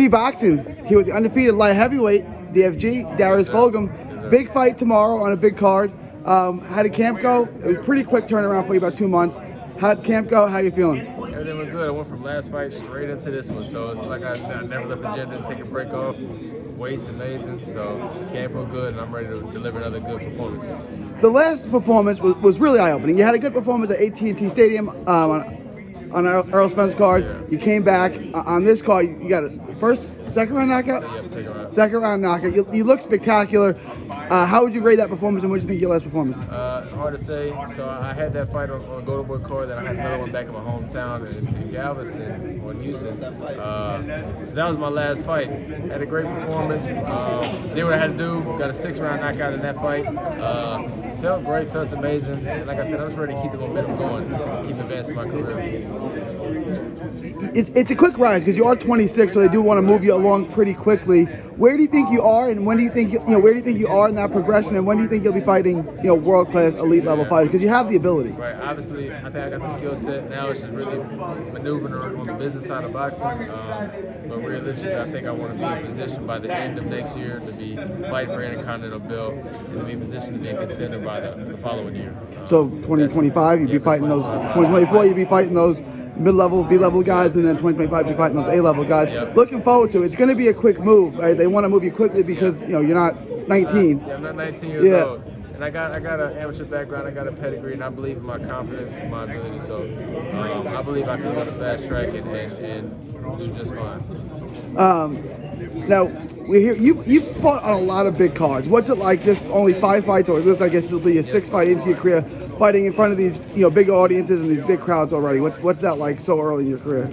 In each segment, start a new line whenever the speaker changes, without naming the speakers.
Boxing here with the undefeated light heavyweight, DFG, Darius Fulghum. Big fight tomorrow on a big card. How did camp go? It was a pretty quick turnaround for you, about 2 months. How'd camp go? How you feeling?
Everything was good. I went from last fight straight into this one, so it's like I never left the gym, didn't take a break off. Weight's amazing, so camp was good, and I'm ready to deliver another good performance.
The last performance was really eye-opening. You had a good performance at AT&T Stadium on Earl Spence card.
Yeah.
You came back on this card. You got a second round knockout.
Yep,
second round knockout. You look spectacular. How would you grade that performance, and what did you think of your last performance?
Hard to say. So I had that fight on Golden Boy card, then I had another one back in my hometown in Galveston or Houston. So that was my last fight. Had a great performance. Did what I had to do. Got a 6-round knockout in that fight. Felt great. Felt amazing. And like I said, I'm just ready to keep the momentum going. Just keep advancing my career.
It's a quick rise because you are 26, so they do want to move you along pretty quickly. Where do you think you are, and when do you think where do you think you are in that progression, and when do you think you'll be fighting world-class, elite-level fighters? Because you have the ability.
Right. Obviously, I think I got the skill set. Now it's just really maneuvering on the business side of boxing. But realistically, I think I want to be in position by the end of next year to be fighting for an Intercontinental belt and to be in position to be a contender by the following year.
So 2025, you'd be fighting those. 2024, you'd be fighting those mid-level, B-level guys, and then 2025 you're fighting those A-level guys.
Yep.
Looking forward to it. It's going to be a quick move, right? They want to move you quickly because you're not 19.
I'm not 19 years old. And I got an amateur background, I got a pedigree, and I believe in my confidence and my ability. So I believe I can go to fast track and do just fine.
Now we hear you've fought on a lot of big cards. What's it like? This only 5 fights, or this I guess it'll be a 6th fight into your career, fighting in front of these big audiences and these big crowds already. What's that like so early in your career?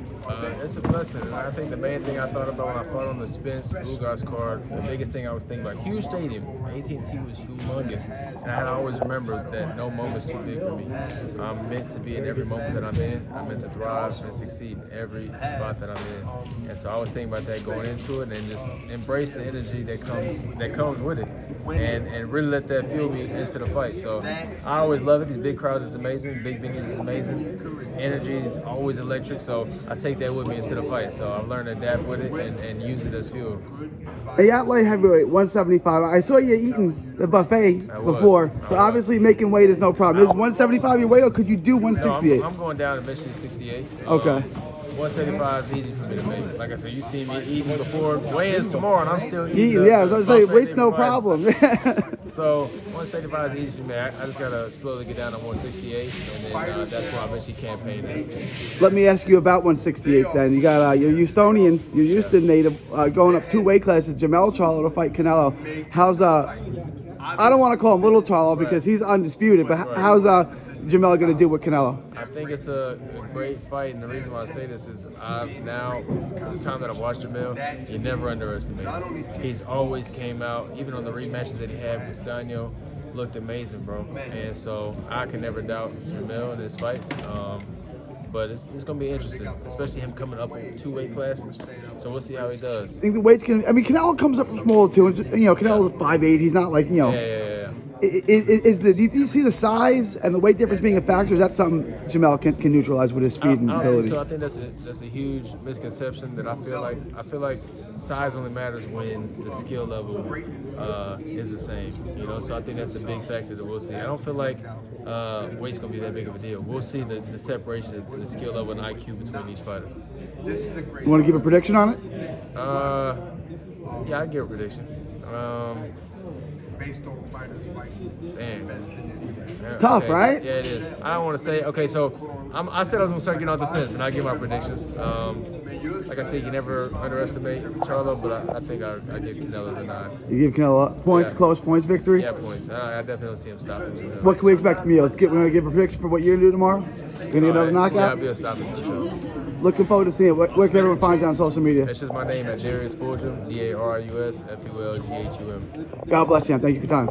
It's a blessing. And I think the main thing I thought about when I fought on the Spence Ugas card, the biggest thing I was thinking about, huge stadium. AT&T was humongous, and I always remember that no moment's too big for me. I'm meant to be in every moment that I'm in. I'm meant to thrive and succeed in every spot that I'm in. And so I was thinking about that going into it, and just embrace the energy that comes with it, and really let that fuel me into the fight. So I always love it. These big crowds is amazing. Big venues is amazing. Energy is always electric. So I take that with me into the fight. So I've learned to adapt with it and use it as fuel.
Hey, at light heavyweight, 175. I saw you eating the buffet before, so obviously making weight is no problem. Is 175 your weight, or could you do 168?
No, I'm going down eventually 68.
Okay.
175 is easy for me to make. Like I said, you see me eating before weigh-ins tomorrow, and I'm still eating.
Yeah, I was going to say, weight's no problem.
So 175 is easy for me. I just got to slowly get down to 168, and then that's where I eventually campaign at.
Let me ask you about 168 then. You got your Houstonian, your Houston native, going up 2 weight classes, Canelo-Charlo to fight Canelo. How's, I don't want to call him Little Charlo because he's undisputed, but how's Jamel going to do with Canelo?
I think it's a great fight, and the reason why I say this is now, the time that I've watched Jamel, you never underestimate him. He's always came out, even on the rematches that he had with Stanio, looked amazing, bro. And so I can never doubt Jamel in his fights. But it's going to be interesting, especially him coming up in 2 weight classes. So we'll see how he does.
I think the weights can. I mean, Canelo comes up from smaller too. And Canelo's 5'8". He's not like
Yeah.
Do you see the size and the weight difference being a factor? Is that something Jamel can neutralize with his speed and ability?
So I think that's a huge misconception that I feel like size only matters when the skill level is the same. So I think that's the big factor that we'll see. I don't feel like weight's gonna be that big of a deal. We'll see the separation of the skill level and IQ between each fighter.
You want to give a prediction on it?
Yeah, I'd give a prediction.
Based on fighters fighting.
Damn.
It's tough, right?
Yeah, it is. I don't want to say. Okay, so I said I was gonna start getting off the fence, and I give my predictions. Like I said, you can never underestimate Charlo, but I think I give Canelo the 9.
You give Canelo points, close points, victory?
Yeah, points. I definitely don't see him stopping.
What can we expect from you? We're gonna give a prediction for what you're gonna do tomorrow. We're gonna get another knockout.
Yeah, I'll be a stopping for sure.
Looking forward to seeing it. Where can everyone find you on social media?
It's just my name at Darius Fulghum, DARIUS FULGHUM.
God bless you. Thank you for your time.